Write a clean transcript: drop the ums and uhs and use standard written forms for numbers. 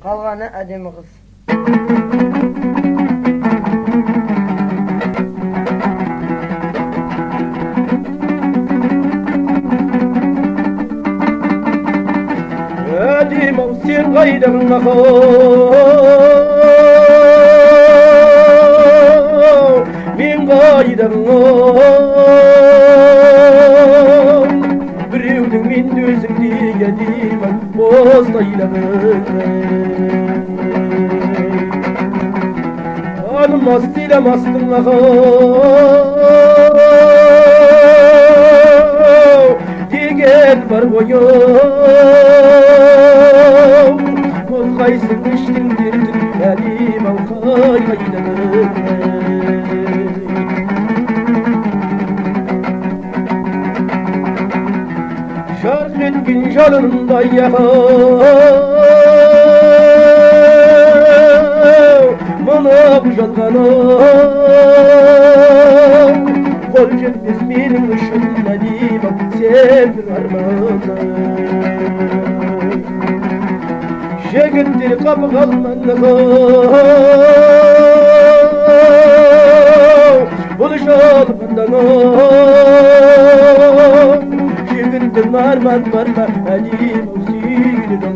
Kalğanı әдемі қыз. Әдемі-ау сен қайдағың ау, мен қайдағың ау, біреудің мен өзіңдей әдемі боздайлағың. Танымас сыйламастың ау, деген бар ғой. Қайсың іштің дертін әдем-ау қайдағың. Жарқ еткен жалындай мынау жалғанау, қол жетпес менің үшін әдем-ау сенің арманың. Жігіттер қапы қалманығы, бұл жалғандың жігіттің арман бар ма әдем-ау сүйген